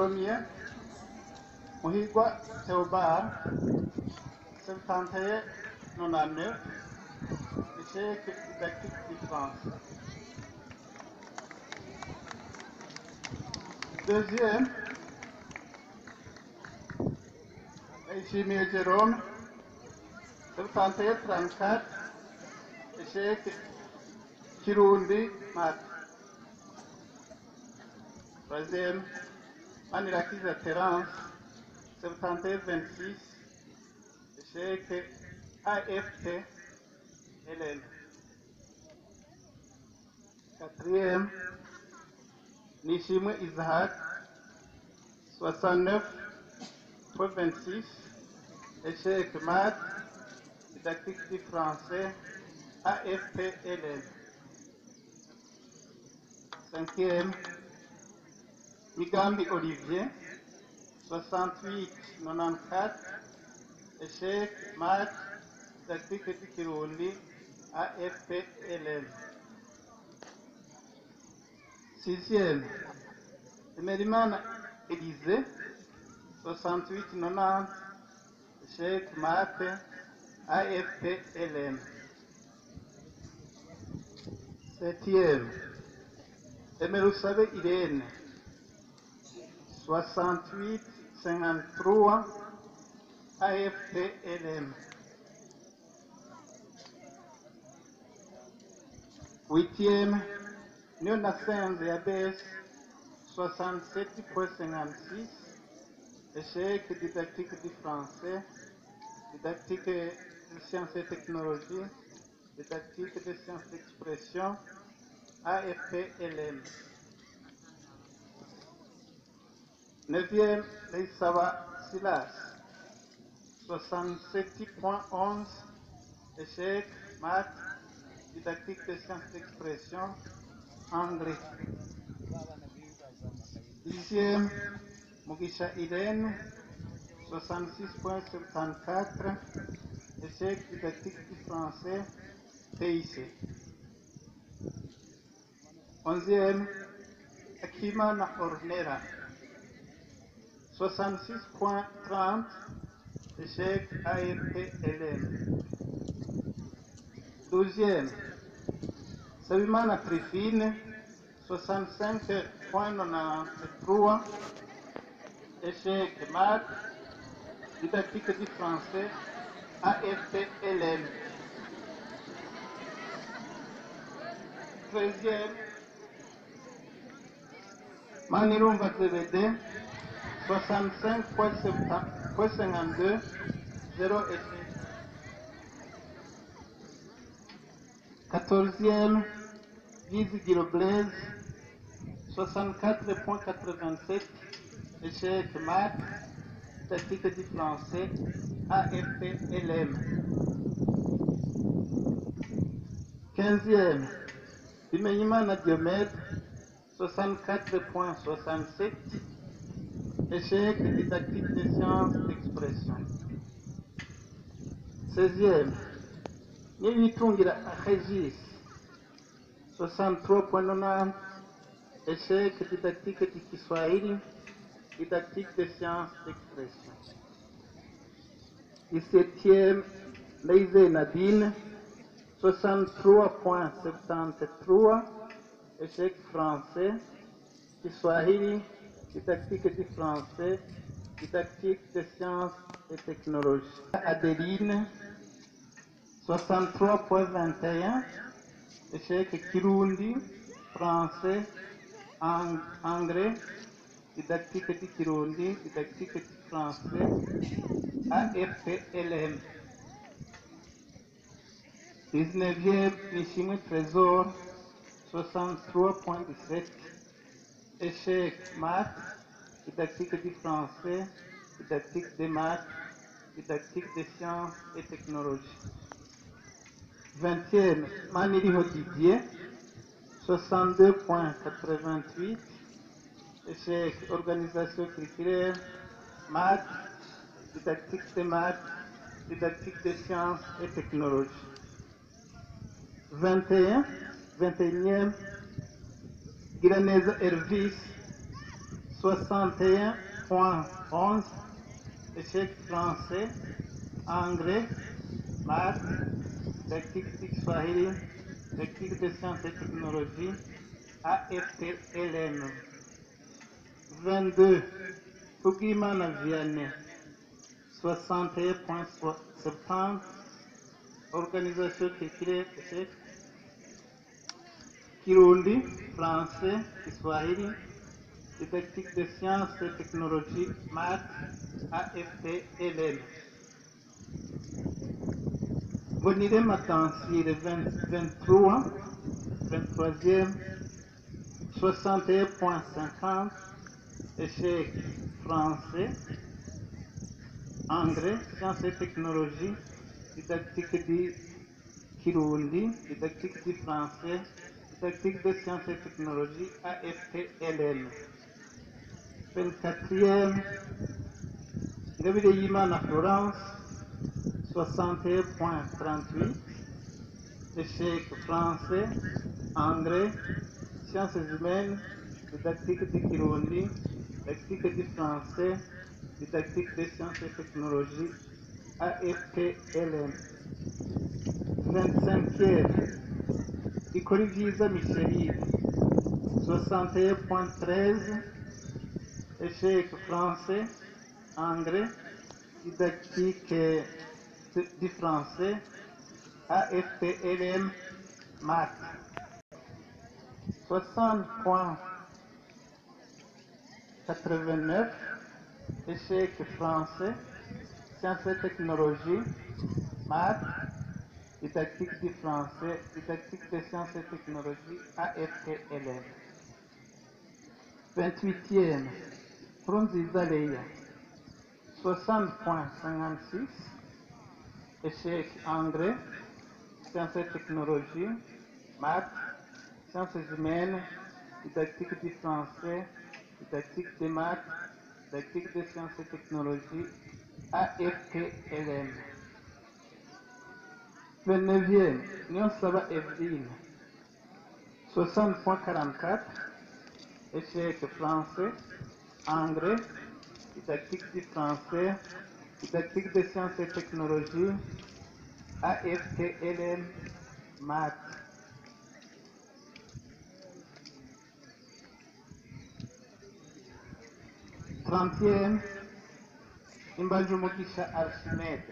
premier, Muhigwa Théobald, 71-99, échec didactique du français. Deuxième, Chimie Jérôme, 71-34, échec Kirundi Math. Troisième, Manirakiza Terence, 71-26, échec AFT LL. Quatrième, Nishimwe Isaac, 69.26, échec maths, didactique du français, AFPLL. Cinquième, Migambi Olivier, 68.94, échec maths, didactique du Kirundi, AFPLL. Sixième, Emerimana Élysée, 68-90, échec maths, AFPLM. Septième, Emerusabe Irène, 68-53, AFPLM. Huitième, Néonacin Zéabès, 67.56, échec didactique du français, didactique de sciences et technologies, didactique de sciences d'expression, AFPLM. Neuvième, Leïsava Silas, 67.11, échec maths, didactique de sciences d'expression, anglais. Dixième, Mugisha Irène, 66.74, échec didactique du français, TIC. Onzième, Akimana Ornera, 66.30, échec AFPLM. Douzième, Sabimana Trifine, 65.93, échec maths, didactique du français, AFPLM. 13e, Manirumba TVD, 65.52, 0 échec. 14e, Gizigiro Blaise, 64.87, échec maths, didactique du français, AFPLM. 15e, Bimenyimana Diomède, 64.67, échec didactique des sciences d'expression. 16e, Nibitungira Régis, 63.90, échec didactique du Kiswahili, didactique des sciences d'expression. 17e, Leïzé Nadine, 63.73, échec français, Kiswahili, didactique du français, didactique des sciences et technologies. Adeline, 63.21, échec Kirundi, français, anglais, didactique du Kirundi, didactique du français, AFPLM. 19e, Nishimwe Trésor, 63.17, échec maths, didactique du français, didactique des maths, didactique des sciences et technologies. 20e, Maniriho Didier, 62.88, échec organisation curriculaire, maths, didactique des maths, didactique des sciences et technologies. 21e, Giraneza Hervis, 61.11, échec français, anglais, maths, didactique du Swahili, didactique de sciences et technologies, AFTLM. 22, Fugimana Vianney, 61.70, organisation culturelle, échec. Kirundi, français, Kiswahili, didactique de sciences et technologies, maths, AFTLM. Bonire Matansir, 23e, 61.50, échec français, anglais, sciences et technologies, didactique du Kirundi, didactique du français, didactique de sciences et technologies, AFTLM. 24e, Ingabire Yimana Florence, 61.38, échec français, anglais, sciences humaines, didactique du Kirundi, didactique du français, didactique des sciences et technologies, AFTLM. 25e, Ikoriviza Micheline, 61.13, échec français, anglais, didactique du français, AFTLM, maths. 60.89, échec français, sciences et technologies, maths, didactique du français, didactique des sciences et technologies, AFTLM. 28e, Frunziza Leia, 60.56, échec anglais, sciences et technologies, maths, sciences humaines, didactique du français, didactique des maths, didactique des sciences et technologies, AFTLM. 29e, Nyonsaba Evelyne, 60.44, échec français, anglais, didactique du français, didactique des sciences et technologies, AFTLM, maths. 30e, Imbajumugisha Archimède,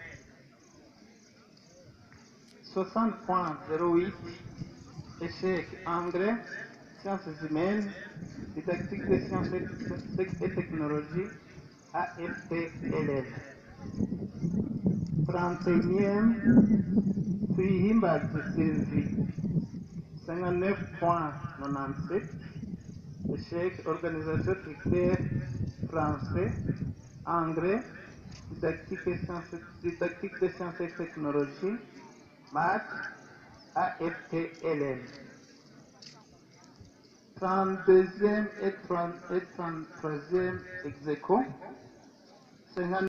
60.08, échec anglais, sciences humaines, didactique des sciences et technologies, AFTLM. 31e, Tuyihimbaje Sylvie, 59.97, échec organisation culturelle, français, anglais, didactique des sciences et technologies, maths, AFTLM. 32e et 33e ex aequo,